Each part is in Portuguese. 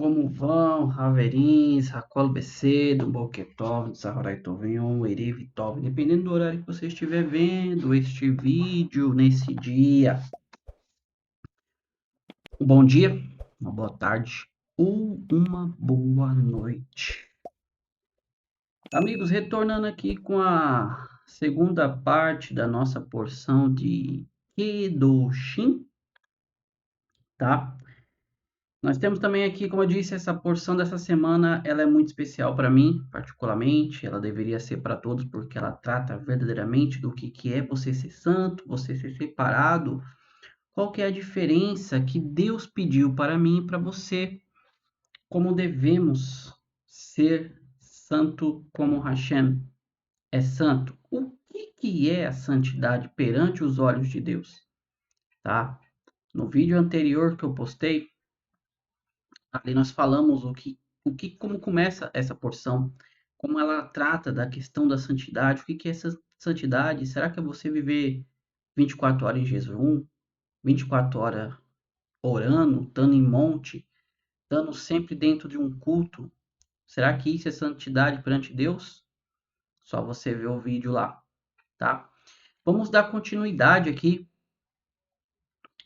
Como vão, Haverins, Hakol Becedo, Boketov, Zahorai Tovim, Eriv Tov, dependendo do horário que você estiver vendo este vídeo nesse dia. Um bom dia, uma boa tarde ou uma boa noite. Amigos, retornando aqui com a segunda parte da nossa porção de Kedoshim, tá? Nós temos também aqui, como eu disse, essa porção dessa semana, ela é muito especial para mim, particularmente, ela deveria ser para todos, porque ela trata verdadeiramente do que é você ser santo, você ser separado, qual que é a diferença que Deus pediu para mim e para você, como devemos ser santo como Hashem é santo. O que é a santidade perante os olhos de Deus, tá? No vídeo anterior que eu postei, ali nós falamos como começa essa porção, como ela trata da questão da santidade, o que é essa santidade? Será que é você viver 24 horas em jejum, 24 horas orando, estando em monte, estando sempre dentro de um culto? Será que isso é santidade perante Deus? Só você ver o vídeo lá, tá? Vamos dar continuidade aqui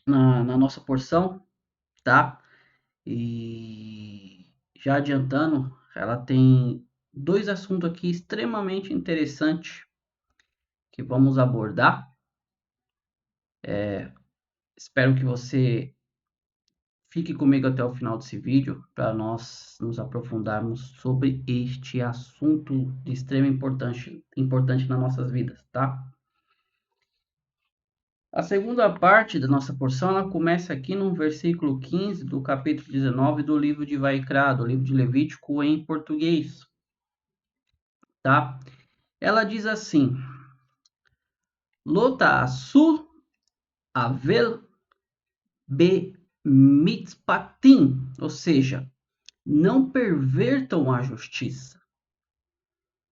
na nossa porção, tá? E já adiantando, ela tem dois assuntos aqui extremamente interessantes que vamos abordar. Espero que você fique comigo até o final desse vídeo para nós nos aprofundarmos sobre este assunto de extrema importante nas nossas vidas, tá? A segunda parte da nossa porção, ela começa aqui no versículo 15 do capítulo 19 do livro de Vaikra, do livro de Levítico em português, tá? Ela diz assim: Lota asul avel be mitzpatim, ou seja, não pervertam a justiça.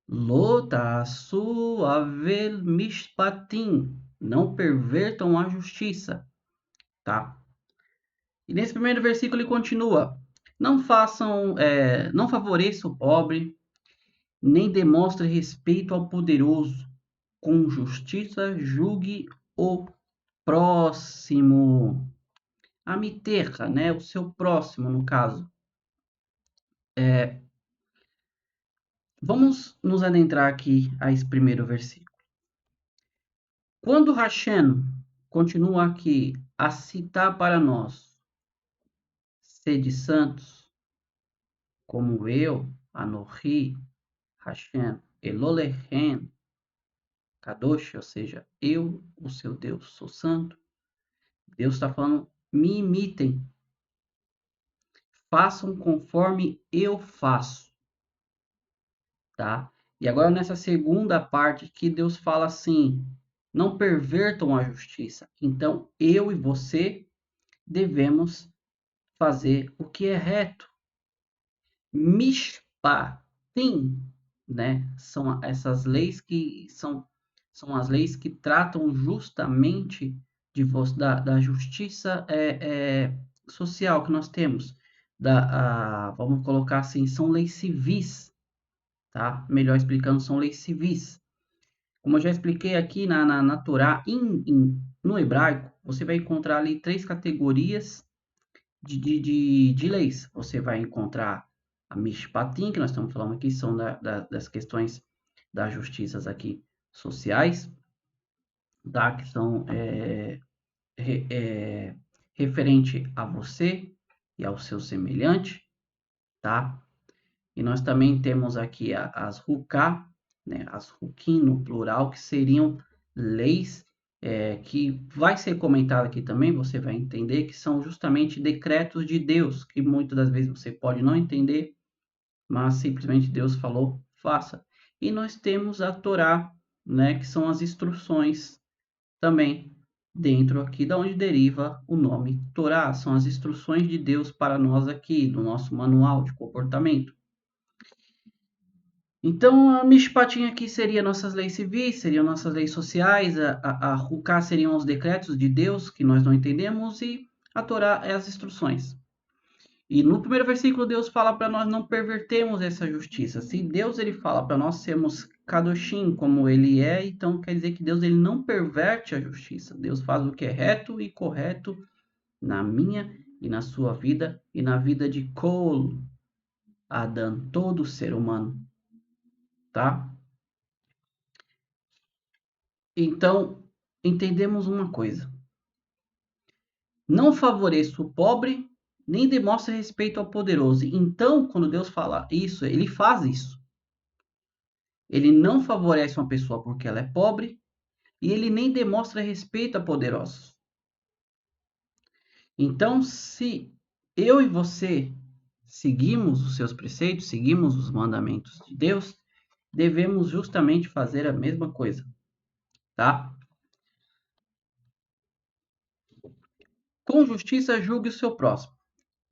Lota asul avel mishpatim, não pervertam a justiça, tá? E nesse primeiro versículo ele continua: não favoreça o pobre, nem demonstre respeito ao poderoso. Com justiça julgue o próximo. A miterra, né? O seu próximo, no caso. Vamos nos adentrar aqui a esse primeiro versículo. Quando Hashem continua aqui a citar para nós, sede santos, como eu, Anohi, Hashem, Elolechem, Kadosh, ou seja, eu, o seu Deus, sou santo. Deus está falando, me imitem, façam conforme eu faço, tá? E agora nessa segunda parte que Deus fala assim, não pervertam a justiça. Então eu e você devemos fazer o que é reto. Mishpatim, né? São essas leis que são as leis que tratam justamente da justiça social que nós temos. Vamos colocar assim, são leis civis, tá? Melhor explicando, são leis civis. Como eu já expliquei aqui na Torá, no hebraico, você vai encontrar ali três categorias de leis. Você vai encontrar a Mishpatim, que nós estamos falando aqui, são das questões das justiças aqui sociais, tá? Que são referente a você e ao seu semelhante, tá? E nós também temos aqui as Ruká, né? As Rukim no plural, que seriam leis que vai ser comentado aqui também, você vai entender que são justamente decretos de Deus, que muitas das vezes você pode não entender, mas simplesmente Deus falou, faça. E nós temos a Torá, né, que são as instruções também, dentro aqui da onde deriva o nome Torá, são as instruções de Deus para nós aqui, no nosso manual de comportamento. Então, a Mishpatim aqui seria nossas leis civis, seriam nossas leis sociais, a Ruká seriam os decretos de Deus que nós não entendemos e a Torá é as instruções. E no primeiro versículo Deus fala para nós não pervertermos essa justiça. Se Deus ele fala para nós sermos kadoshim como ele é, então quer dizer que Deus ele não perverte a justiça. Deus faz o que é reto e correto na minha e na sua vida e na vida de Kol Adam, todo ser humano, tá? Então, entendemos uma coisa. Não favoreça o pobre, nem demonstre respeito ao poderoso. Então, quando Deus fala isso, ele faz isso. Ele não favorece uma pessoa porque ela é pobre e ele nem demonstra respeito a poderosos. Então, se eu e você seguimos os seus preceitos, seguimos os mandamentos de Deus, devemos justamente fazer a mesma coisa, tá? Com justiça julgue o seu próximo.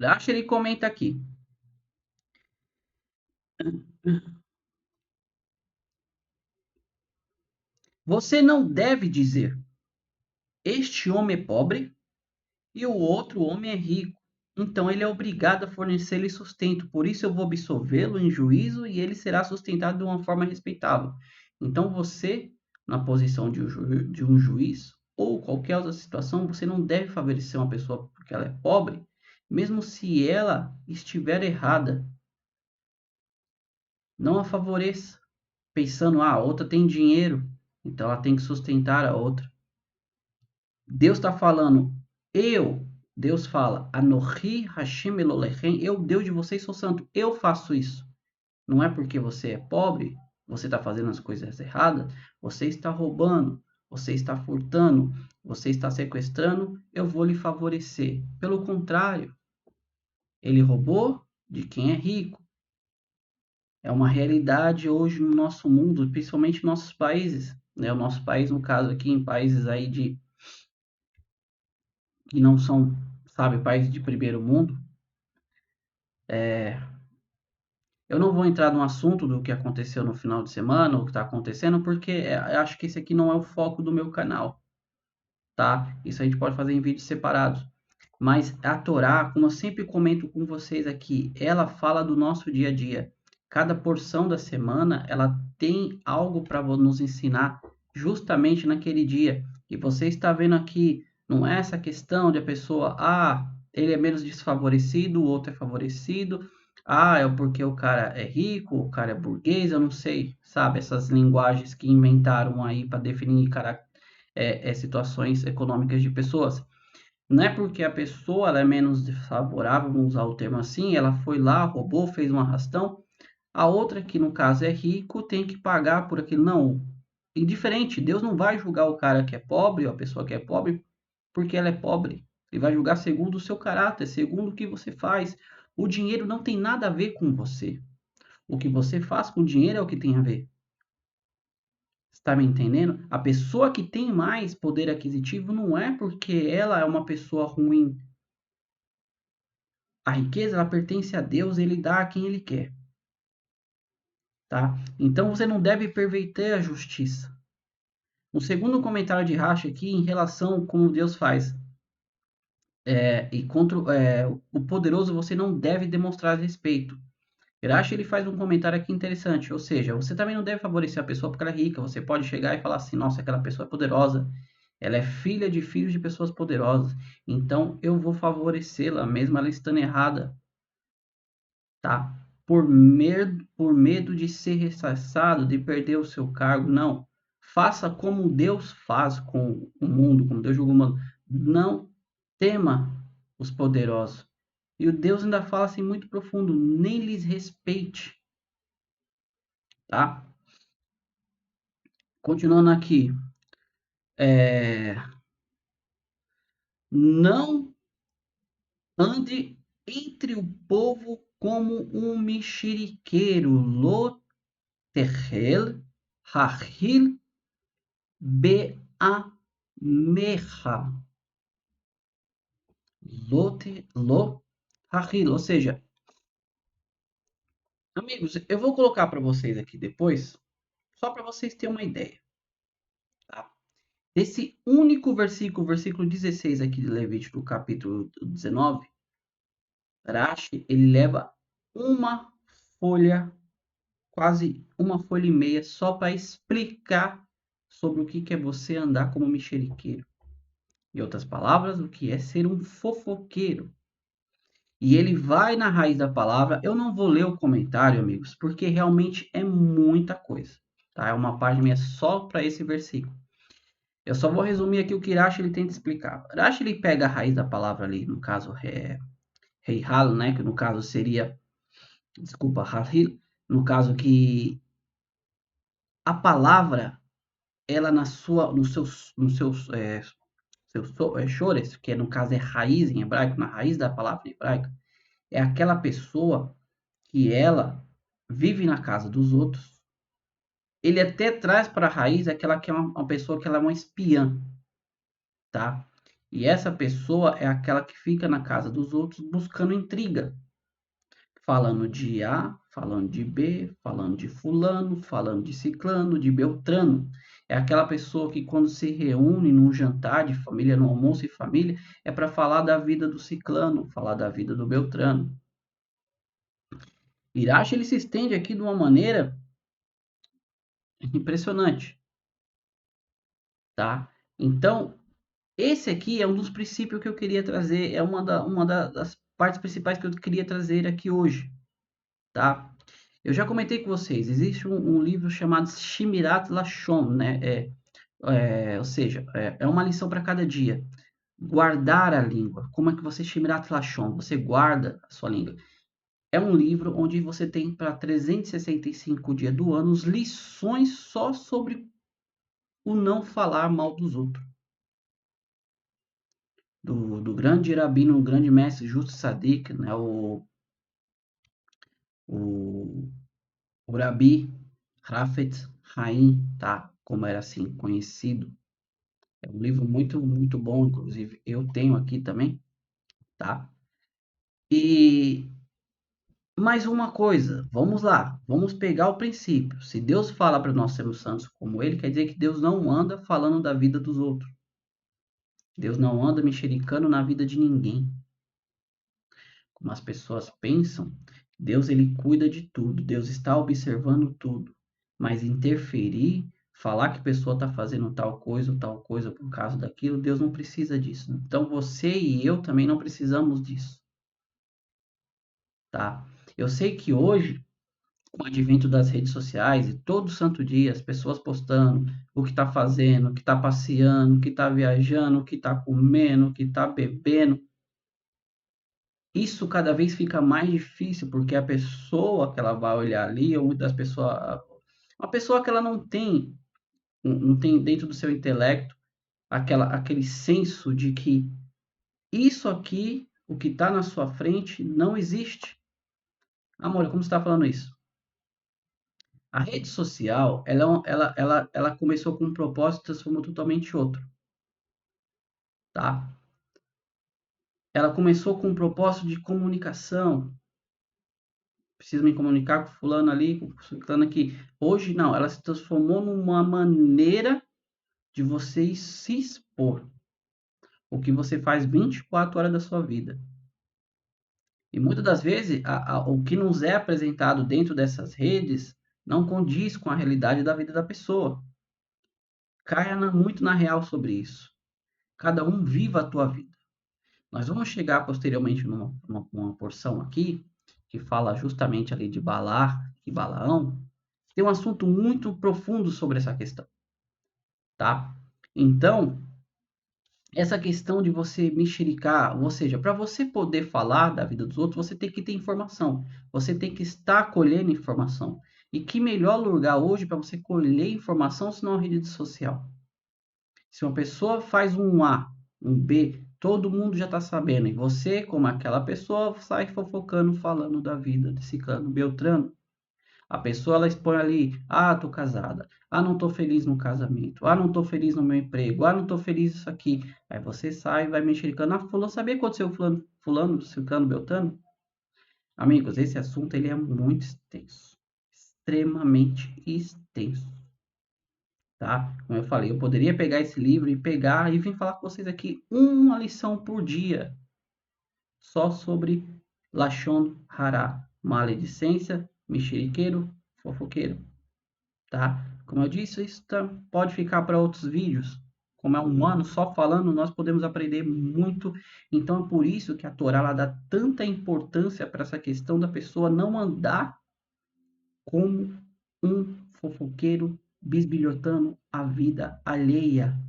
Acha ele comenta aqui. Você não deve dizer: este homem é pobre e o outro homem é rico. Então ele é obrigado a fornecer-lhe sustento. Por isso eu vou absolvê-lo em juízo e ele será sustentado de uma forma respeitável. Então você, na posição de um juiz ou qualquer outra situação, você não deve favorecer uma pessoa porque ela é pobre, mesmo se ela estiver errada. Não a favoreça, pensando, a outra tem dinheiro, então ela tem que sustentar a outra. Deus está falando, Deus fala, Anohi Hashem Elohechem, eu, Deus de vocês, sou santo, eu faço isso. Não é porque você é pobre, você está fazendo as coisas erradas, você está roubando, você está furtando, você está sequestrando, eu vou lhe favorecer. Pelo contrário, ele roubou de quem é rico. É uma realidade hoje no nosso mundo, principalmente em nossos países. Né? O nosso país, no caso aqui, em países aí que não são, sabe, países de primeiro mundo, eu não vou entrar no assunto do que aconteceu no final de semana, o que está acontecendo, porque eu acho que esse aqui não é o foco do meu canal, tá? Isso a gente pode fazer em vídeos separados. Mas a Torá, como eu sempre comento com vocês aqui, ela fala do nosso dia a dia. Cada porção da semana, ela tem algo para nos ensinar justamente naquele dia. E você está vendo aqui, não é essa questão de a pessoa, ele é menos desfavorecido, o outro é favorecido. É porque o cara é rico, o cara é burguês, eu não sei, sabe? Essas linguagens que inventaram aí para definir situações econômicas de pessoas. Não é porque a pessoa ela é menos desfavorável, vamos usar o termo assim, ela foi lá, roubou, fez um arrastão, a outra, que no caso é rico, tem que pagar por aquilo. Não, indiferente, Deus não vai julgar o cara que é pobre, ou a pessoa que é pobre, porque ela é pobre. Ele vai julgar segundo o seu caráter, segundo o que você faz. O dinheiro não tem nada a ver com você. O que você faz com o dinheiro é o que tem a ver. Está me entendendo? A pessoa que tem mais poder aquisitivo não é porque ela é uma pessoa ruim. A riqueza ela pertence a Deus, ele dá a quem ele quer, tá? Então você não deve perverter a justiça. O segundo comentário de Rashi aqui em relação a como Deus faz e contra o poderoso você não deve demonstrar respeito. Rashi ele faz um comentário aqui interessante, ou seja, você também não deve favorecer a pessoa porque ela é rica. Você pode chegar e falar assim, nossa, aquela pessoa é poderosa, ela é filha de filhos de pessoas poderosas, então eu vou favorecê-la mesmo ela estando errada. Tá? Por medo de ser ressassado, de perder o seu cargo. Não. Faça como Deus faz com o mundo, como Deus julga o mundo. Não tema os poderosos. E o Deus ainda fala assim muito profundo, nem lhes respeite. Tá? Continuando aqui. Não ande entre o povo como um mexeriqueiro. Loterrel, Rahil, Beameha. Lo, Rahil. Ou seja, amigos, eu vou colocar para vocês aqui depois, só para vocês terem uma ideia. Tá? Esse único versículo, versículo 16 aqui de Levítico, capítulo 19, Rashi, ele leva uma folha, quase uma folha e meia, só para explicar sobre o que é você andar como mexeriqueiro. Em outras palavras, o que é ser um fofoqueiro. E ele vai na raiz da palavra. Eu não vou ler o comentário, amigos, porque realmente é muita coisa. Tá? É uma página só para esse versículo. Eu só vou resumir aqui o que Rashi ele tenta explicar. Rashi ele pega a raiz da palavra ali, no caso Heihal, né, que no caso seria, desculpa, Halil, no caso que a palavra ela na sua, nos seus chores, que no caso é raiz em hebraico, na raiz da palavra em hebraico, é aquela pessoa que ela vive na casa dos outros. Ele até traz para a raiz aquela que é uma pessoa que ela é uma espiã, tá? E essa pessoa é aquela que fica na casa dos outros buscando intriga, falando de A, falando de B, falando de fulano, falando de ciclano, de beltrano. É aquela pessoa que quando se reúne num jantar de família, no almoço de família, é para falar da vida do ciclano, falar da vida do beltrano. Irache ele se estende aqui de uma maneira impressionante, tá? Então, esse aqui é um dos princípios que eu queria trazer, é das partes principais que eu queria trazer aqui hoje, tá? Eu já comentei com vocês, existe um livro chamado Shimirat Lashon, né? Ou seja, é uma lição para cada dia. Guardar a língua. Como é que você Shimirat Lashon? Você guarda a sua língua. É um livro onde você tem para 365 dias do ano lições só sobre o não falar mal dos outros. Do grande rabino, o grande mestre Justo Sadik, né? O, o Rabi Rafet Haim, tá? Como era assim conhecido. É um livro muito, muito bom, inclusive eu tenho aqui também, tá? E mais uma coisa, vamos lá, vamos pegar o princípio. Se Deus fala para nós sermos santos como Ele, quer dizer que Deus não anda falando da vida dos outros. Deus não anda mexericando na vida de ninguém. Como as pessoas pensam, Deus ele cuida de tudo, Deus está observando tudo. Mas interferir, falar que a pessoa está fazendo tal coisa por causa daquilo, Deus não precisa disso. Então você e eu também não precisamos disso, tá? Eu sei que hoje, com o advento das redes sociais e todo santo dia as pessoas postando o que está fazendo, o que está passeando, o que está viajando, o que está comendo, o que está bebendo, isso cada vez fica mais difícil, porque a pessoa que ela vai olhar ali, ou muitas pessoas, uma pessoa que ela não tem dentro do seu intelecto aquele senso de que isso aqui, o que está na sua frente, não existe. Amor, como você está falando isso? A rede social, ela começou com um propósito e transformou totalmente outro, tá? Ela começou com um propósito de comunicação, preciso me comunicar com fulano ali, com fulano aqui. Hoje não, ela se transformou numa maneira de você se expor. O que você faz 24 horas da sua vida. E muitas das vezes, o que nos é apresentado dentro dessas redes não condiz com a realidade da vida da pessoa. Caia muito na real sobre isso. Cada um viva a tua vida. Nós vamos chegar posteriormente numa porção aqui que fala justamente ali de Balar e Balaão. Tem um assunto muito profundo sobre essa questão, tá? Então, essa questão de você mexericar, ou seja, para você poder falar da vida dos outros, você tem que ter informação, você tem que estar colhendo informação. E que melhor lugar hoje para você colher informação se não a rede social? Se uma pessoa faz um A, um B, todo mundo já está sabendo, e você, como aquela pessoa, sai fofocando, falando da vida de Ciclano Beltrano. A pessoa ela expõe ali, ah, tô casada, ah, não tô feliz no casamento, ah, não tô feliz no meu emprego, ah, não tô feliz isso aqui. Aí você sai, vai mexericando, ah, fulano, sabia o que aconteceu fulano, ciclano, beltrano? Amigos, esse assunto ele é muito extenso, extremamente extenso, tá? Como eu falei, eu poderia pegar esse livro e pegar e vir falar com vocês aqui uma lição por dia, só sobre Lashon Hara, maledicência, mexeriqueiro, fofoqueiro, tá? Como eu disse, isso pode ficar para outros vídeos. Como é humano, só falando, nós podemos aprender muito. Então, é por isso que a Torá ela dá tanta importância para essa questão da pessoa não andar como um fofoqueiro bisbilhotando a vida alheia,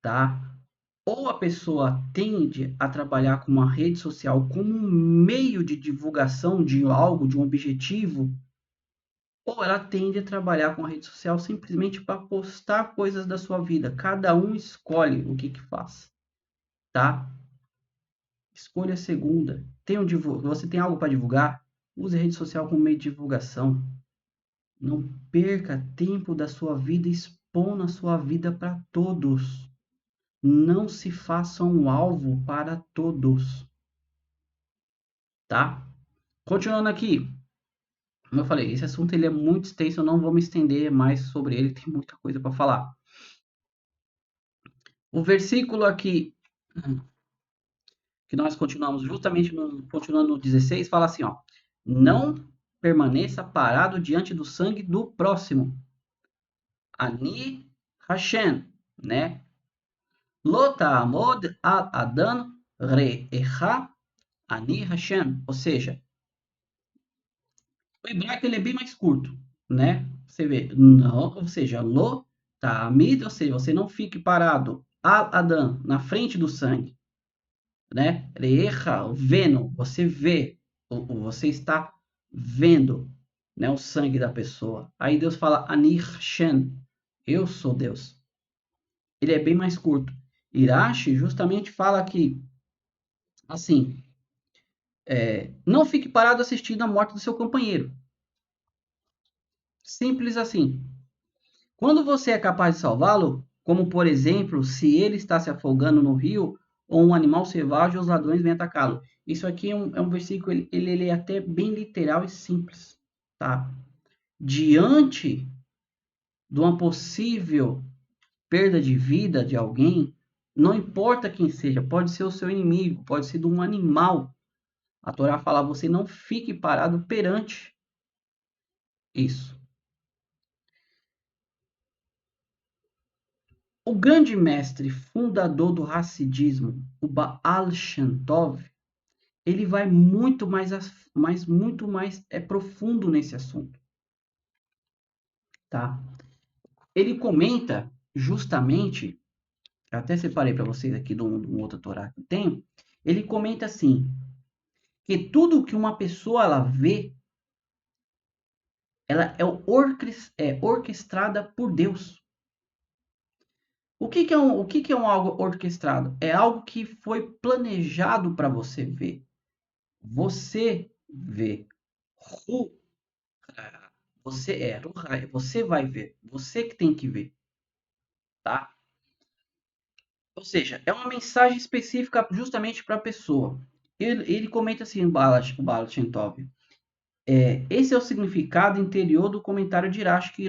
tá? Ou a pessoa tende a trabalhar com uma rede social como um meio de divulgação de algo, de um objetivo, ou ela tende a trabalhar com a rede social simplesmente para postar coisas da sua vida. Cada um escolhe o que faz, tá? Escolha a segunda. Você tem algo para divulgar? Use a rede social como meio de divulgação. Não perca tempo da sua vida expondo a sua vida para todos. Não se faça um alvo para todos, tá? Continuando aqui, como eu falei, esse assunto ele é muito extenso, eu não vou me estender mais sobre ele, tem muita coisa para falar. O versículo aqui que nós continuamos continuando no 16, fala assim, ó: não permaneça parado diante do sangue do próximo. Ani Hashem, né? Lo ta'amod al adan re'echa ani Hashem. Ou seja, o hebraico ele é bem mais curto, né? Você vê, não, ou seja, lo ta'amid, ou seja, você não fique parado al adan, na frente do sangue, né? Re'echa, vendo, você vê, você está vendo, né, o sangue da pessoa. Aí Deus fala ani Hashem, eu sou Deus. Ele é bem mais curto. Irache justamente fala que, assim, não fique parado assistindo a morte do seu companheiro. Simples assim. Quando você é capaz de salvá-lo, como por exemplo, se ele está se afogando no rio ou um animal selvagem, os ladrões vêm atacá-lo. Isso aqui é um versículo, ele é até bem literal e simples, tá? Diante de uma possível perda de vida de alguém, não importa quem seja, pode ser o seu inimigo, pode ser de um animal. A Torá fala, você não fique parado perante isso. O grande mestre fundador do Hassidismo, o Baal Shem Tov, ele vai muito mais profundo nesse assunto, tá? Ele comenta justamente, eu até separei para vocês aqui de um outro Torá que eu tenho, ele comenta assim, que tudo que uma pessoa ela vê, ela é orquestrada por Deus. O que é um algo orquestrado? É algo que foi planejado para você ver. Você vê. Você vai ver. Você que tem que ver, tá? Ou seja, é uma mensagem específica justamente para a pessoa. Ele comenta assim, o Baal Shem Tov. Esse é o significado interior do comentário de Irache que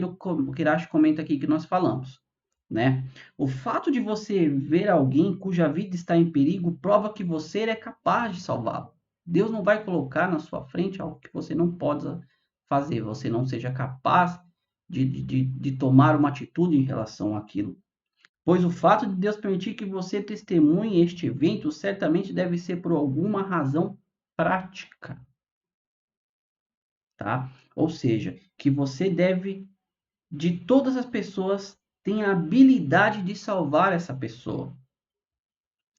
Irache comenta aqui que nós falamos, né? O fato de você ver alguém cuja vida está em perigo prova que você é capaz de salvá-lo. Deus não vai colocar na sua frente algo que você não pode fazer, você não seja capaz de tomar uma atitude em relação àquilo. Pois o fato de Deus permitir que você testemunhe este evento certamente deve ser por alguma razão prática, tá? Ou seja, que você deve, de todas as pessoas, tem a habilidade de salvar essa pessoa.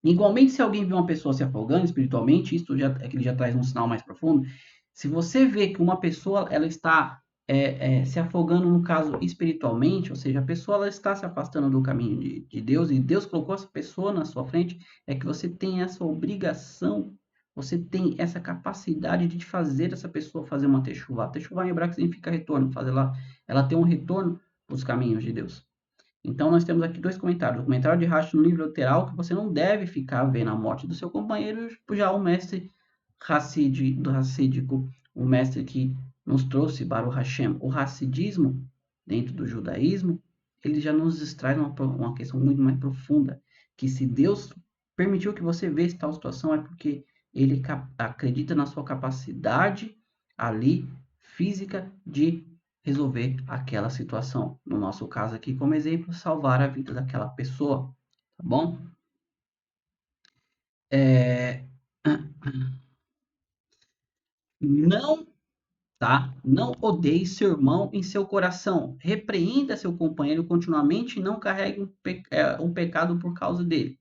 Igualmente, se alguém vê uma pessoa se afogando espiritualmente, isso ele já traz um sinal mais profundo. Se você vê que uma pessoa ela está se afogando, no caso, espiritualmente, ou seja, a pessoa ela está se afastando do caminho de Deus, e Deus colocou essa pessoa na sua frente, é que você tem essa obrigação, você tem essa capacidade de fazer essa pessoa fazer uma techuvá. Techuvá em hebraico significa retorno, ela tem um retorno para os caminhos de Deus. Então, nós temos aqui dois comentários. O comentário de Rashi no livro lateral, que você não deve ficar vendo a morte do seu companheiro, já o mestre do Hassídico, o mestre que nos trouxe Baruch Hashem. O Hassidismo, dentro do judaísmo, ele já nos traz uma questão muito mais profunda, que se Deus permitiu que você veja tal situação, é porque ele acredita na sua capacidade ali física de resolver aquela situação. No nosso caso aqui, como exemplo, salvar a vida daquela pessoa, tá bom? Não, tá? Não odeie seu irmão em seu coração. Repreenda seu companheiro continuamente e não carregue um pecado por causa dele.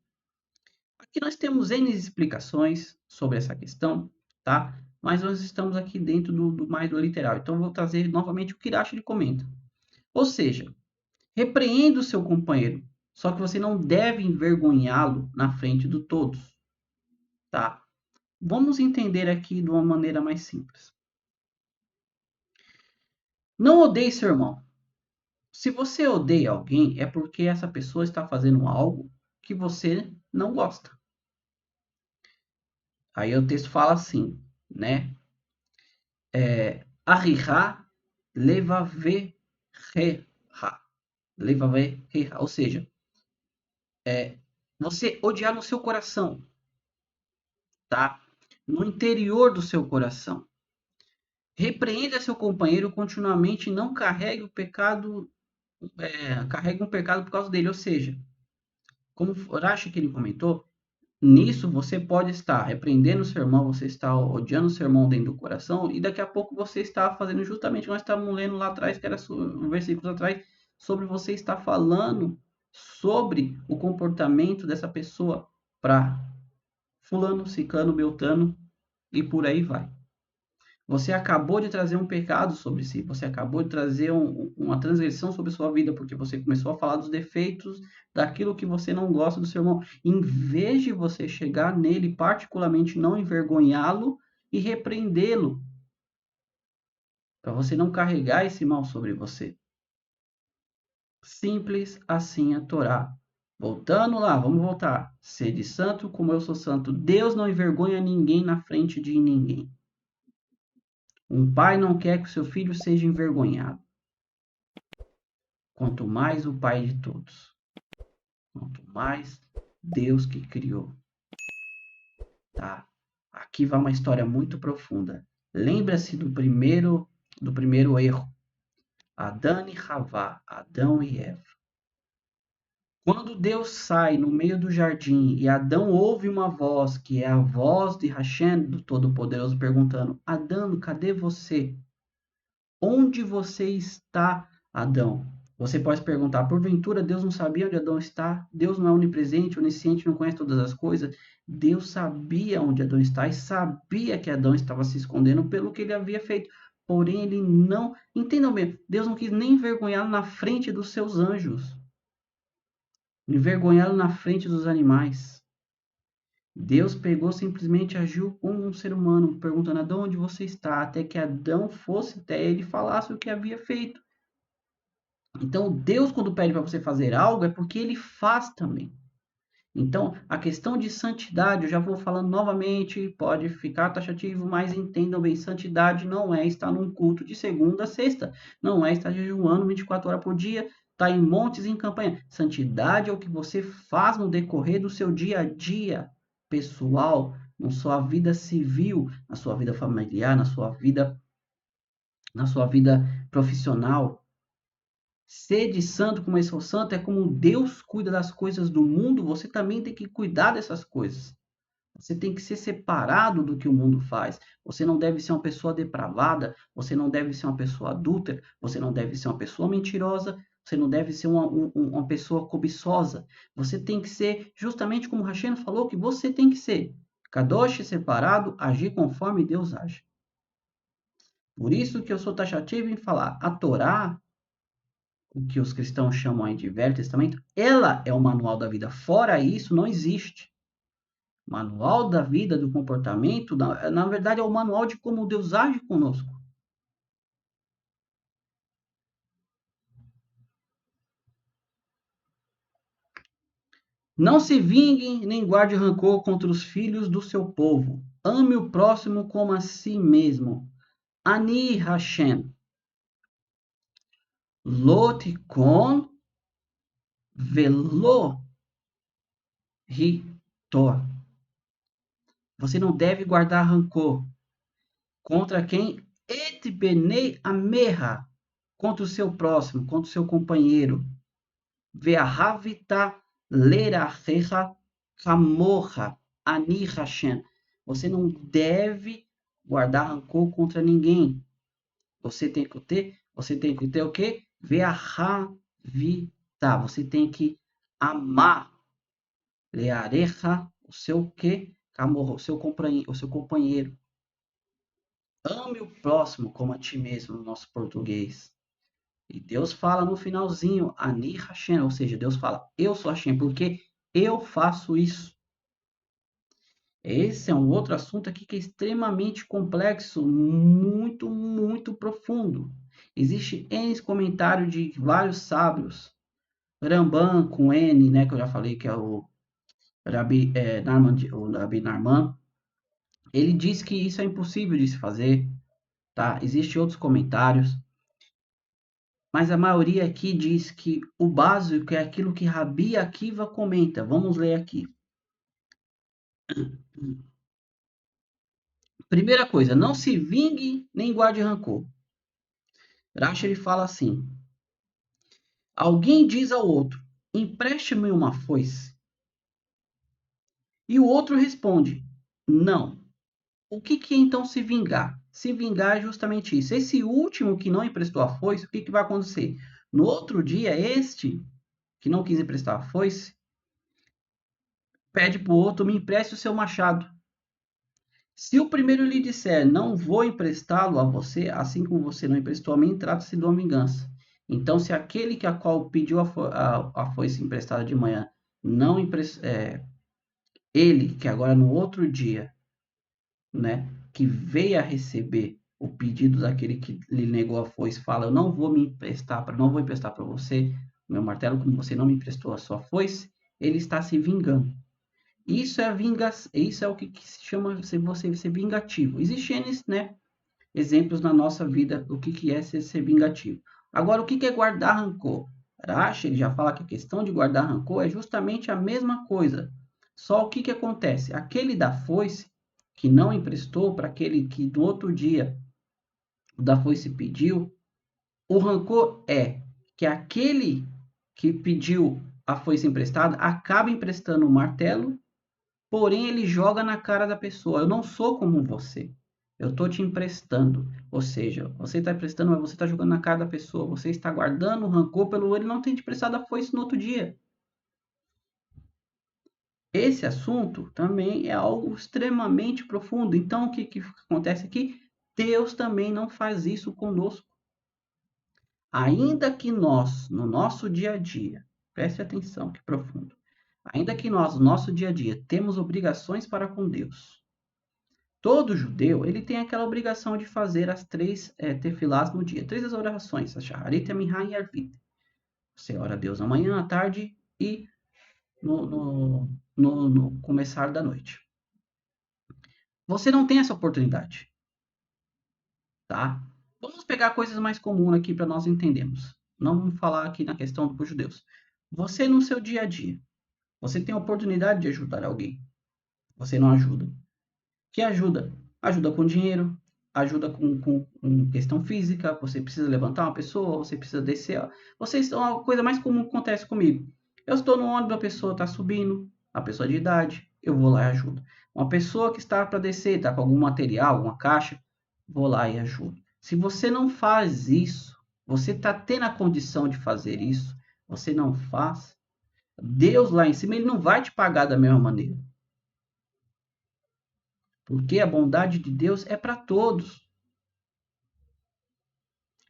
Aqui nós temos N explicações sobre essa questão, tá? Mas nós estamos aqui dentro do mais do literal. Então, eu vou trazer novamente o que Irache comenta. Ou seja, repreenda o seu companheiro, só que você não deve envergonhá-lo na frente de todos, tá? Vamos entender aqui de uma maneira mais simples. Não odeie seu irmão. Se você odeia alguém, é porque essa pessoa está fazendo algo que você não gosta. Aí o texto fala assim, né? Arriha levavereha. Levavereha. Ou seja, você odiar no seu coração, tá? No interior do seu coração. Repreenda seu companheiro continuamente e não carregue o pecado, carregue um pecado por causa dele. Ou seja, como o Horácio que ele comentou, nisso você pode estar repreendendo seu irmão, você está odiando seu irmão dentro do coração, e daqui a pouco você está fazendo justamente o que nós estávamos lendo lá atrás, que era um versículo atrás, sobre você estar falando sobre o comportamento dessa pessoa para fulano, ciclano, beltrano e por aí vai. Você acabou de trazer um pecado sobre si, você acabou de trazer uma transgressão sobre sua vida, porque você começou a falar dos defeitos, daquilo que você não gosta do seu irmão. Em vez de você chegar nele, particularmente não envergonhá-lo e repreendê-lo, para você não carregar esse mal sobre você. Simples assim a Torá. Voltando lá, vamos voltar. Sede santo como eu sou santo. Deus não envergonha ninguém na frente de ninguém. Um pai não quer que o seu filho seja envergonhado. Quanto mais o Pai de todos, quanto mais Deus que criou, tá? Aqui vai uma história muito profunda. Lembra-se do primeiro erro, Adão e Havá, Adão e Eva. Quando Deus sai no meio do jardim e Adão ouve uma voz, que é a voz de Hashem, do Todo-Poderoso, perguntando: Adão, cadê você? Onde você está, Adão? Você pode perguntar, porventura Deus não sabia onde Adão está? Deus não é onipresente, onisciente, não conhece todas as coisas? Deus sabia onde Adão está e sabia que Adão estava se escondendo pelo que ele havia feito. Porém, ele não... Entendam bem, Deus não quis nem envergonhá-lo na frente dos seus anjos. Envergonhá-lo na frente dos animais. Deus pegou, simplesmente agiu como um ser humano, perguntando, Adão, onde você está? Até que Adão fosse até ele e falasse o que havia feito. Então, Deus, quando pede para você fazer algo, é porque ele faz também. Então, a questão de santidade, eu já vou falando novamente, pode ficar taxativo, mas entendam bem, santidade não é estar num culto de segunda a sexta, não é estar jejuando 24 horas por dia, estar em montes e em campanha. Santidade é o que você faz no decorrer do seu dia a dia pessoal, na sua vida civil, na sua vida familiar, na sua vida profissional. Sede santo como eu sou santo é como Deus cuida das coisas do mundo, você também tem que cuidar dessas coisas. Você tem que ser separado do que o mundo faz. Você não deve ser uma pessoa depravada, você não deve ser uma pessoa adúltera, você não deve ser uma pessoa mentirosa, você não deve ser uma pessoa cobiçosa. Você tem que ser justamente como o Hashem falou que você tem que ser. Kadosh, separado, agir conforme Deus age. Por isso que eu sou taxativo em falar, a Torá, o que os cristãos chamam aí de Velho Testamento, ela é o manual da vida. Fora isso, não existe. Manual da vida, do comportamento, na verdade, é o manual de como Deus age conosco. Não se vingue nem guarde rancor contra os filhos do seu povo. Ame o próximo como a si mesmo. Ani Hashem. Lotikon velo hitor. Você não deve guardar rancor. Contra quem? Et benei amerra. Contra o seu próximo, contra o seu companheiro. Ve'ahavita lerachecha kamorra ani Hashem. Você não deve guardar rancor contra ninguém. Você tem que ter o quê? Ve'ahavita. Você tem que amar. Learecha, o seu quê? Kamorra, o seu companheiro. Ame o próximo como a ti mesmo, no nosso português. E Deus fala no finalzinho, Ani Hashem, ou seja, Deus fala, eu sou Hashem, porque eu faço isso. Esse é um outro assunto aqui que é extremamente complexo, muito, muito profundo. Existe N comentário de vários sábios. Ramban com N, né, que eu já falei que é o Rabi Narman, o Rabi Narman. Ele diz que isso é impossível de se fazer, tá? Existem outros comentários. Mas a maioria aqui diz que o básico é aquilo que Rabi Akiva comenta. Vamos ler aqui. Primeira coisa, não se vingue nem guarde rancor. Rashi ele fala assim: alguém diz ao outro, empreste-me uma foice. E o outro responde, não. O que é então se vingar? Se vingar é justamente isso. Esse último que não emprestou a foice, o que vai acontecer? No outro dia, este que não quis emprestar a foice, pede para o outro, me empreste o seu machado. Se o primeiro lhe disser, não vou emprestá-lo a você, assim como você não emprestou a mim, trata-se de uma vingança. Então, se aquele que a qual pediu a foice emprestada de manhã, não ele, que agora no outro dia, né, que veio a receber o pedido daquele que lhe negou a foice, fala, eu não vou emprestar para você o meu martelo, como você não me emprestou a sua foice, ele está se vingando. Isso é isso é o que se chama você ser vingativo. Existem, né, exemplos na nossa vida do que é ser vingativo. Agora, o que é guardar rancor? Rashi, ele já fala que a questão de guardar rancor é justamente a mesma coisa. Só o que acontece? Aquele da foice, que não emprestou para aquele que no outro dia o da foice pediu, o rancor é que aquele que pediu a foice emprestada acaba emprestando o martelo, porém ele joga na cara da pessoa. Eu não sou como você. Eu estou te emprestando. Ou seja, você está emprestando, mas você está jogando na cara da pessoa. Você está guardando o rancor pelo ele não ter te emprestado a foice no outro dia. Esse assunto também é algo extremamente profundo. Então, o que acontece aqui? Deus também não faz isso conosco. Ainda que nós, no nosso dia a dia, preste atenção, que profundo. Ainda que nós, no nosso dia a dia, temos obrigações para com Deus. Todo judeu, ele tem aquela obrigação de fazer as três tefilás no dia. Três orações, a Shaharit, a Minha e a Arvit. Você ora a Deus amanhã, à tarde e no começar da noite. Você não tem essa oportunidade, tá? Vamos pegar coisas mais comuns aqui para nós entendermos. Não vamos falar aqui na questão dos judeus. Você no seu dia a dia, você tem a oportunidade de ajudar alguém. Você não ajuda. Que ajuda? Ajuda com dinheiro, ajuda com questão física, você precisa levantar uma pessoa, você precisa descer. Vocês são a coisa mais comum que acontece comigo. Eu estou no ônibus, a pessoa está subindo, a pessoa de idade, eu vou lá e ajudo. Uma pessoa que está para descer, está com algum material, alguma caixa, vou lá e ajudo. Se você não faz isso, você está tendo a condição de fazer isso, você não faz, Deus lá em cima, ele não vai te pagar da mesma maneira. Porque a bondade de Deus é para todos.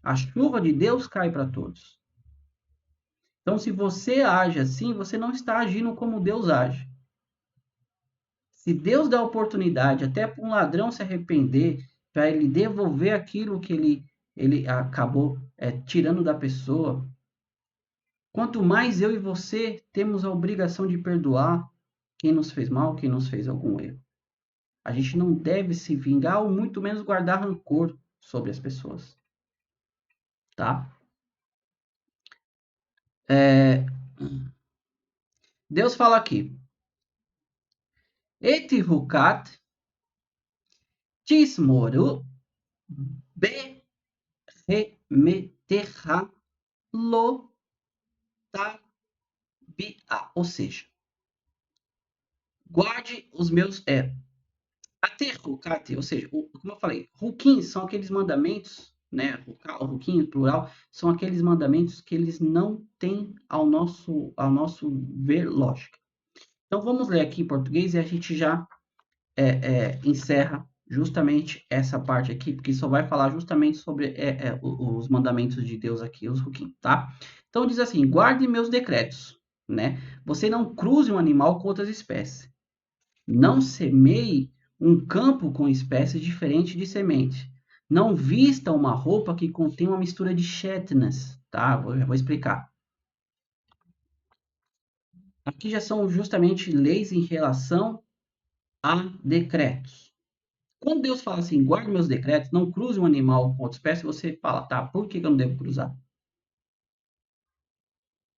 A chuva de Deus cai para todos. Então, se você age assim, você não está agindo como Deus age. Se Deus dá oportunidade até para um ladrão se arrepender, para ele devolver aquilo que ele acabou tirando da pessoa, quanto mais eu e você temos a obrigação de perdoar quem nos fez mal, quem nos fez algum erro. A gente não deve se vingar ou muito menos guardar rancor sobre as pessoas. Tá? Deus fala aqui. Eti hukat Tismoro beremeterra lo tabia. Ou seja, guarde os meus. Aterrocate, ou seja, como eu falei, ruquim são aqueles mandamentos, né? Ruquim, plural, são aqueles mandamentos que eles não têm ao nosso ver lógica. Então vamos ler aqui em português e a gente já encerra justamente essa parte aqui, porque só vai falar justamente sobre os mandamentos de Deus aqui, os ruquim, tá? Então diz assim: guarde meus decretos, né? Você não cruze um animal com outras espécies. Não semeie um campo com espécies diferentes de semente. Não vista uma roupa que contém uma mistura de chetnas, tá? Já vou explicar. Aqui já são justamente leis em relação a decretos. Quando Deus fala assim, guarde meus decretos, não cruze um animal com outra espécie, você fala, tá, por que eu não devo cruzar?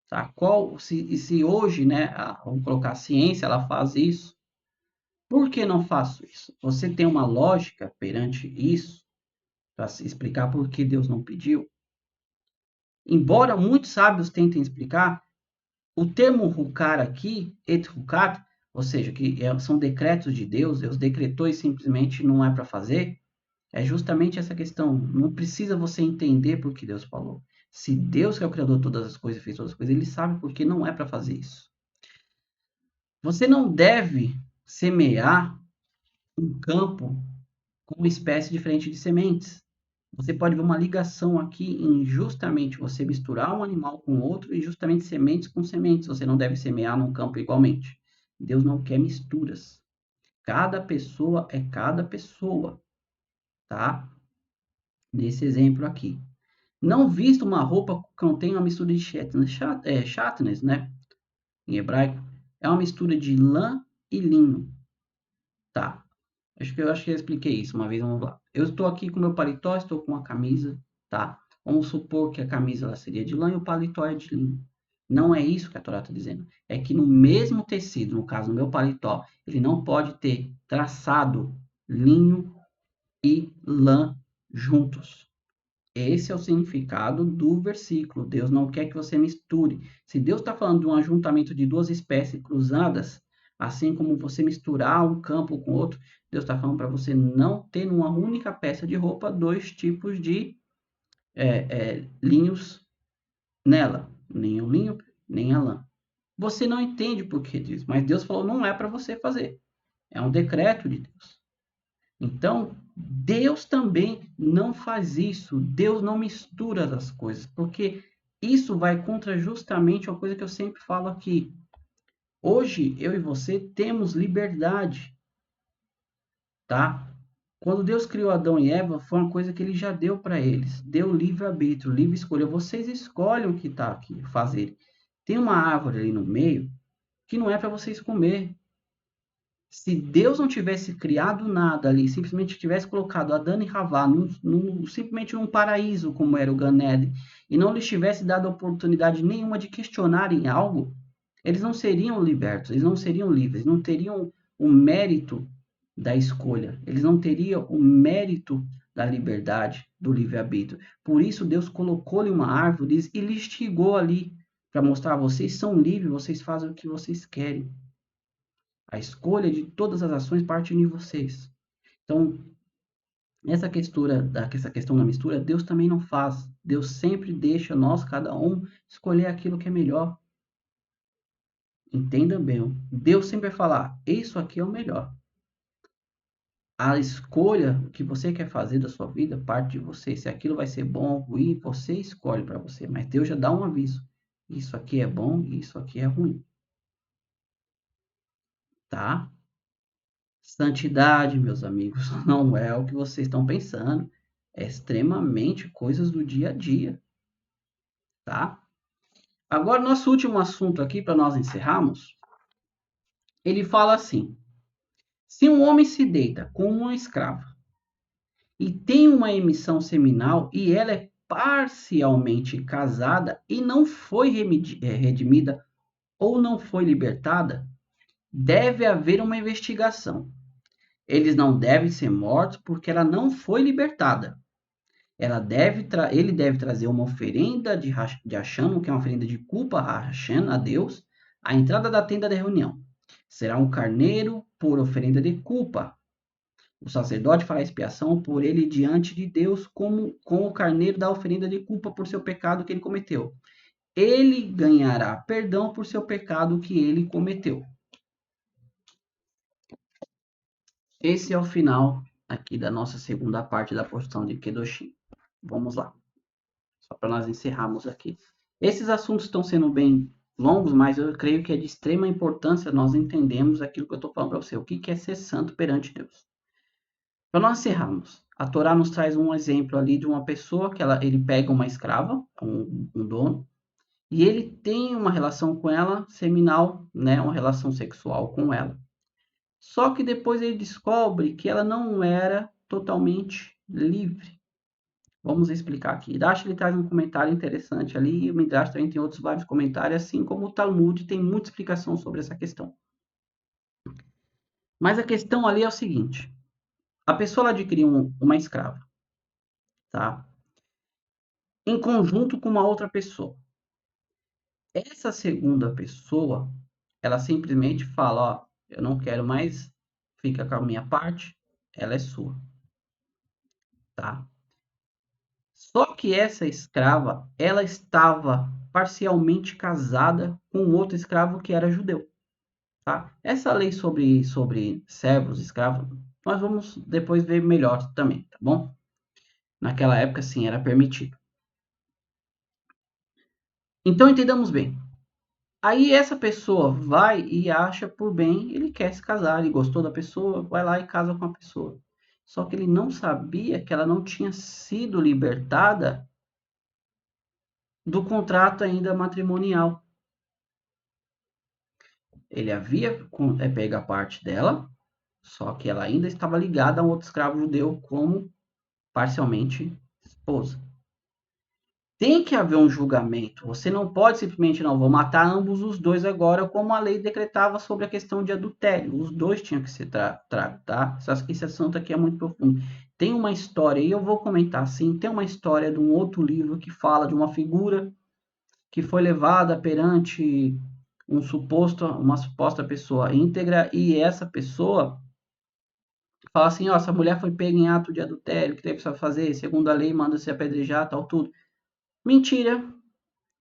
Tá? Se hoje, né, vamos colocar a ciência, ela faz isso, por que não faço isso? Você tem uma lógica perante isso? Para se explicar por que Deus não pediu. Embora muitos sábios tentem explicar, o termo hukar aqui, et hukar, ou seja, que são decretos de Deus, Deus decretou e simplesmente não é para fazer, é justamente essa questão. Não precisa você entender por que Deus falou. Se Deus, que é o Criador de todas as coisas, fez todas as coisas, Ele sabe por que não é para fazer isso. Você não deve semear um campo com uma espécie diferente de sementes. Você pode ver uma ligação aqui em justamente você misturar um animal com outro e justamente sementes com sementes. Você não deve semear num campo igualmente. Deus não quer misturas. Cada pessoa é cada pessoa, tá? Nesse exemplo aqui. Não vista uma roupa que contém uma mistura de chatnes, né? Em hebraico. É uma mistura de lã e linho, tá? Acho que eu expliquei isso uma vez, vamos lá. Eu estou aqui com meu paletó, estou com a camisa, tá? Vamos supor que a camisa ela seria de lã e o paletó é de linho. Não é isso que a Torá está dizendo. É que no mesmo tecido, no caso, no meu paletó, ele não pode ter traçado linho e lã juntos. Esse é o significado do versículo. Deus não quer que você misture. Se Deus está falando de um ajuntamento de duas espécies cruzadas, assim como você misturar um campo com outro, Deus está falando para você não ter numa única peça de roupa dois tipos de linhos nela. Nem o linho, nem a lã. Você não entende por que disso, mas Deus falou não é para você fazer. É um decreto de Deus. Então, Deus também não faz isso. Deus não mistura as coisas, porque isso vai contra justamente uma coisa que eu sempre falo aqui. Hoje, eu e você temos liberdade, tá? Quando Deus criou Adão e Eva, foi uma coisa que ele já deu para eles. Deu livre-arbítrio, livre escolha. Vocês escolhem o que está aqui, fazer. Tem uma árvore ali no meio que não é para vocês comer. Se Deus não tivesse criado nada ali, simplesmente tivesse colocado Adão e Havá simplesmente num paraíso como era o Gan Eden, e não lhes tivesse dado oportunidade nenhuma de questionarem algo, eles não seriam libertos, eles não seriam livres, não teriam o mérito da escolha, eles não teriam o mérito da liberdade, do livre-arbítrio. Por isso Deus colocou-lhe uma árvore e lhes instigou ali para mostrar: vocês são livres, vocês fazem o que vocês querem. A escolha de todas as ações parte de vocês. Então, essa questão da mistura, Deus também não faz. Deus sempre deixa nós, cada um, escolher aquilo que é melhor. Entenda bem. Deus sempre vai falar: isso aqui é o melhor. A escolha que você quer fazer da sua vida parte de você. Se aquilo vai ser bom ou ruim, você escolhe para você. Mas Deus já dá um aviso: isso aqui é bom e isso aqui é ruim. Tá? Santidade, meus amigos, não é o que vocês estão pensando. É extremamente coisas do dia a dia, tá? Agora, nosso último assunto aqui, para nós encerrarmos, ele fala assim: se um homem se deita com uma escrava e tem uma emissão seminal e ela é parcialmente casada e não foi redimida ou não foi libertada, deve haver uma investigação. Eles não devem ser mortos porque ela não foi libertada. Ele deve trazer uma oferenda de Hashem, que é uma oferenda de culpa a Hashem, a Deus, à entrada da tenda da reunião. Será um carneiro por oferenda de culpa. O sacerdote fará expiação por ele diante de Deus como com o carneiro da oferenda de culpa por seu pecado que ele cometeu. Ele ganhará perdão por seu pecado que ele cometeu. Esse é o final aqui da nossa segunda parte da porção de Kedoshim. Vamos lá. Só para nós encerrarmos aqui. Esses assuntos estão sendo bem longos, mas eu creio que é de extrema importância nós entendemos aquilo que eu estou falando para você. O que é ser santo perante Deus? Para nós encerrarmos, a Torá nos traz um exemplo ali de uma pessoa que ele pega uma escrava, um dono, e ele tem uma relação com ela seminal, né, uma relação sexual com ela. Só que depois ele descobre que ela não era totalmente livre. Vamos explicar aqui. Hidash ele traz um comentário interessante ali, e o Midrash também tem outros vários comentários, assim como o Talmud tem muita explicação sobre essa questão. Mas a questão ali é o seguinte: a pessoa adquiriu uma escrava, tá? Em conjunto com uma outra pessoa. Essa segunda pessoa, ela simplesmente fala, ó, eu não quero mais, fica com a minha parte, ela é sua, tá? Só que essa escrava, ela estava parcialmente casada com outro escravo que era judeu, tá? Essa lei sobre servos, escravos, nós vamos depois ver melhor também, tá bom? Naquela época, sim, era permitido. Então, entendamos bem. Aí essa pessoa vai e acha por bem, ele quer se casar, ele gostou da pessoa, vai lá e casa com a pessoa. Só que ele não sabia que ela não tinha sido libertada do contrato ainda matrimonial. Ele havia pego a parte dela, só que ela ainda estava ligada a um outro escravo judeu como parcialmente esposa. Tem que haver um julgamento. Você não pode simplesmente, não, vou matar ambos os dois agora, como a lei decretava sobre a questão de adultério. Os dois tinham que ser tragos, tá? Só que esse assunto aqui é muito profundo. Tem uma história, e eu vou comentar assim, tem uma história de um outro livro que fala de uma figura que foi levada perante uma suposta pessoa íntegra, e essa pessoa fala assim, ó, essa mulher foi pega em ato de adultério, o que deve fazer? Segundo a lei, manda se apedrejar, tal, tudo. Mentira,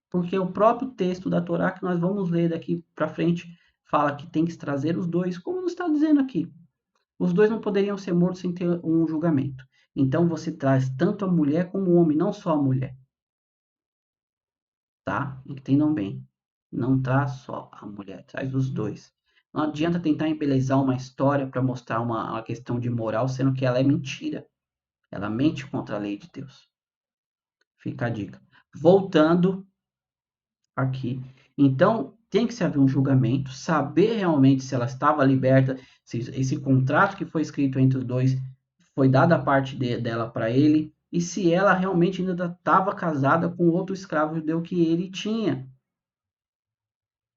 porque o próprio texto da Torá que nós vamos ler daqui para frente fala que tem que trazer os dois, como nos está dizendo aqui. Os dois não poderiam ser mortos sem ter um julgamento. Então você traz tanto a mulher como o homem, não só a mulher. Tá? Entendam bem. Não traz só a mulher, traz os dois. Não adianta tentar embelezar uma história para mostrar uma questão de moral, sendo que ela é mentira. Ela mente contra a lei de Deus. Fica a dica. Voltando aqui. Então, tem que se haver um julgamento, saber realmente se ela estava liberta, se esse contrato que foi escrito entre os dois foi dada a parte dela para ele, e se ela realmente ainda estava casada com outro escravo judeu que ele tinha.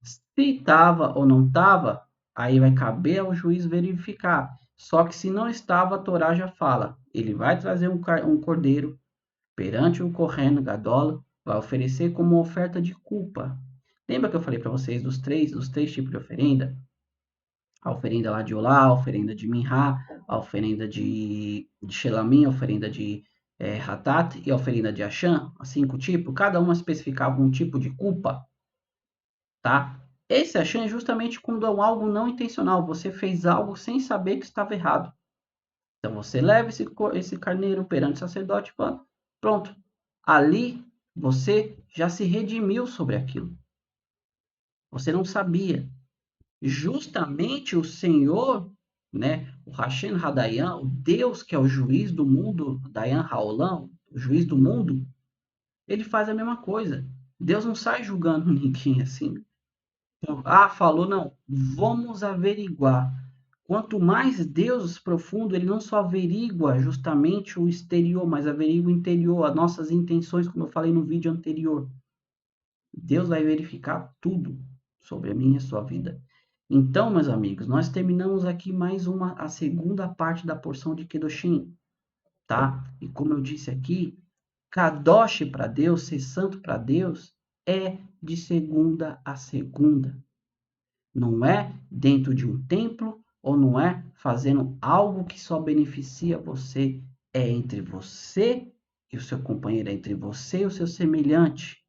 Se estava ou não estava, aí vai caber ao juiz verificar. Só que se não estava, a Torá já fala, ele vai trazer um cordeiro perante o Kohen Gadol, vai oferecer como oferta de culpa. Lembra que eu falei para vocês dos três tipos de oferenda? A oferenda lá de Olá, a oferenda de Minha, a oferenda de Shelamim, a oferenda de Hatat e a oferenda de Asham, as 5 tipos, cada uma especificava um tipo de culpa, tá? Esse Asham é justamente quando é algo não intencional, você fez algo sem saber que estava errado. Então você leva esse carneiro perante o sacerdote e pronto. Ali você já se redimiu sobre aquilo. Você não sabia. Justamente o Senhor, né, o Hashem Hadayan, o Deus que é o juiz do mundo, Dayan Haolam, o juiz do mundo, ele faz a mesma coisa. Deus não sai julgando ninguém assim. Então, falou, não, vamos averiguar. Quanto mais Deus profundo, ele não só averigua justamente o exterior, mas averigua o interior, as nossas intenções, como eu falei no vídeo anterior. Deus vai verificar tudo sobre a minha e a sua vida. Então, meus amigos, nós terminamos aqui a segunda parte da porção de Kedoshim, tá? E como eu disse aqui, Kadosh para Deus, ser santo para Deus, é de segunda a segunda. Não é dentro de um templo ou não é fazendo algo que só beneficia você. É entre você e o seu companheiro, é entre você e o seu semelhante.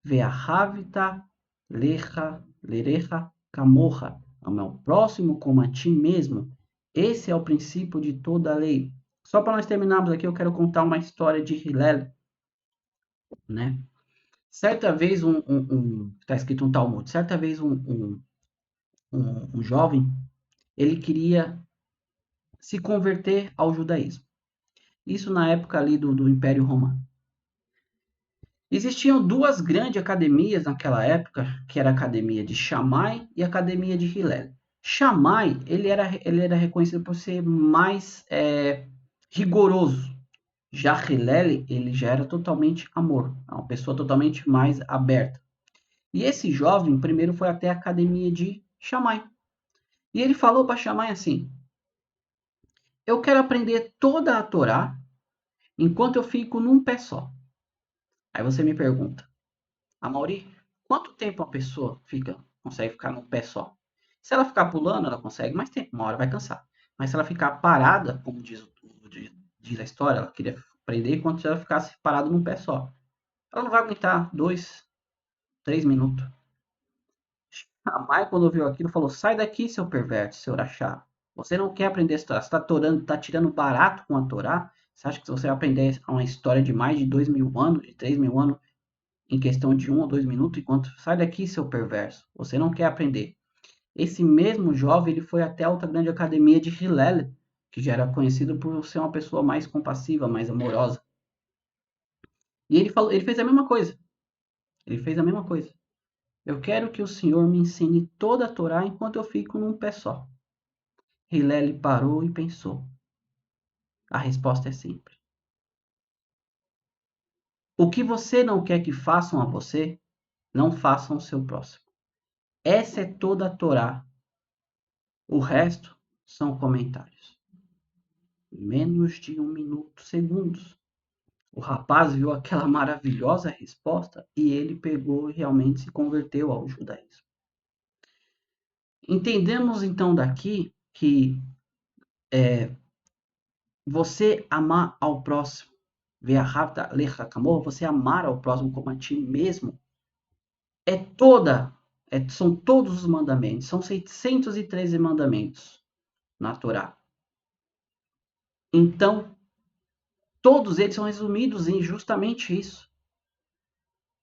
Ve'ahavita lerecha kamorra. Ama ao próximo como a ti mesmo. Esse é o princípio de toda a lei. Só para nós terminarmos aqui, eu quero contar uma história de Hillel, né? Certa vez, está escrito um Talmud, certa vez um jovem, ele queria se converter ao judaísmo. Isso na época ali do Império Romano. Existiam duas grandes academias naquela época, que era a academia de Shammai e a academia de Hillel. Shammai, ele era reconhecido por ser mais rigoroso. Já Hillel, ele já era totalmente amor, uma pessoa totalmente mais aberta. E esse jovem primeiro foi até a academia de Shammai. E ele falou para Shammai assim: eu quero aprender toda a Torá enquanto eu fico num pé só. Aí você me pergunta, Amaury, quanto tempo uma pessoa consegue ficar num pé só? Se ela ficar pulando, ela consegue mais tempo, uma hora vai cansar. Mas se ela ficar parada, como diz a história, ela queria aprender enquanto ela ficasse parada num pé só. Ela não vai aguentar 2, 3 minutos. A Mai, quando ouviu aquilo, falou: sai daqui, seu perverso, seu rachá. Você não quer aprender a história. Você está tirando barato com a Torá? Você acha que você vai aprender uma história de mais de 2.000 anos, de 3.000 anos, em questão de 1 ou 2 minutos? Enquanto sai daqui, seu perverso. Você não quer aprender. Esse mesmo jovem ele foi até a outra grande academia de Hillel, que já era conhecido por ser uma pessoa mais compassiva, mais amorosa. E ele fez a mesma coisa. Ele fez a mesma coisa. Eu quero que o Senhor me ensine toda a Torá enquanto eu fico num pé só. Hillel parou e pensou. A resposta é simples. O que você não quer que façam a você, não façam ao seu próximo. Essa é toda a Torá. O resto são comentários. Menos de 1 minuto, segundos. O rapaz viu aquela maravilhosa resposta e ele pegou e realmente se converteu ao judaísmo. Entendemos então daqui que você amar ao próximo, você amar ao próximo como a ti mesmo, são todos os mandamentos, são 613 mandamentos na Torá. Então, todos eles são resumidos em justamente isso.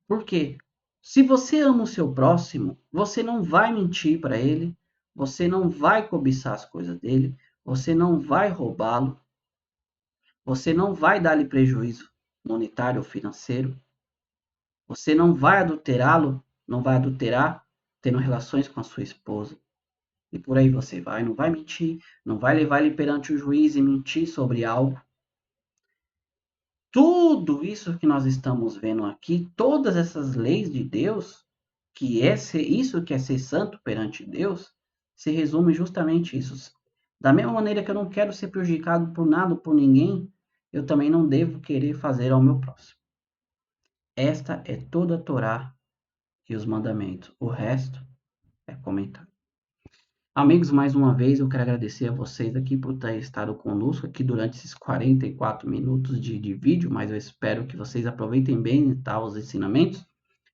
Por quê? Se você ama o seu próximo, você não vai mentir para ele, você não vai cobiçar as coisas dele, você não vai roubá-lo, você não vai dar-lhe prejuízo monetário ou financeiro, você não vai adulterá-lo, não vai adulterar tendo relações com a sua esposa. E por aí você vai, não vai mentir, não vai levar ele perante o juiz e mentir sobre algo. Tudo isso que nós estamos vendo aqui, todas essas leis de Deus, isso que é ser santo perante Deus, se resume justamente isso. Da mesma maneira que eu não quero ser prejudicado por nada ou por ninguém, eu também não devo querer fazer ao meu próximo. Esta é toda a Torá e os mandamentos. O resto é comentário. Amigos, mais uma vez eu quero agradecer a vocês aqui por ter estado conosco aqui durante esses 44 minutos de vídeo, mas eu espero que vocês aproveitem bem os ensinamentos,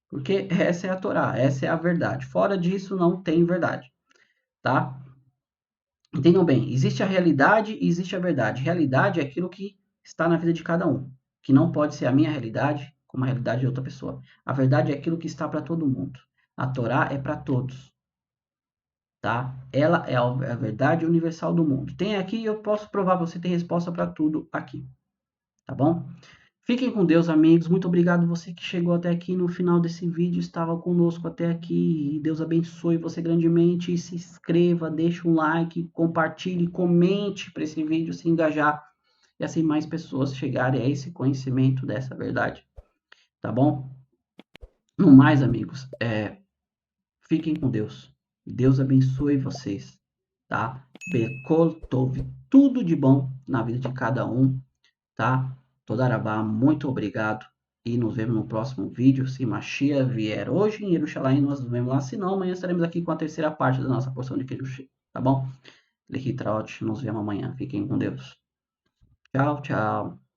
porque essa é a Torá, essa é a verdade. Fora disso não tem verdade, tá? Entendam bem, existe a realidade e existe a verdade. Realidade é aquilo que está na vida de cada um, que não pode ser a minha realidade como a realidade de outra pessoa. A verdade é aquilo que está para todo mundo. A Torá é para todos. Tá? Ela é a verdade universal do mundo. Tem aqui, eu posso provar, você tem resposta para tudo aqui, tá bom? Fiquem com Deus, amigos. Muito obrigado você que chegou até aqui no final desse vídeo, estava conosco até aqui. E Deus abençoe você grandemente. E se inscreva, deixe um like, compartilhe, comente para esse vídeo se engajar e assim mais pessoas chegarem a esse conhecimento dessa verdade, tá bom? No mais, amigos, fiquem com Deus. Deus abençoe vocês, tá? Bekol Tov, tudo de bom na vida de cada um, tá? Todarabá, muito obrigado. E nos vemos no próximo vídeo. Se Mashiach vier hoje em Jerusalém, nós nos vemos lá. Se não, amanhã estaremos aqui com a terceira parte da nossa porção de queijo, tá bom? Lehitraot, nos vemos amanhã. Fiquem com Deus. Tchau, tchau.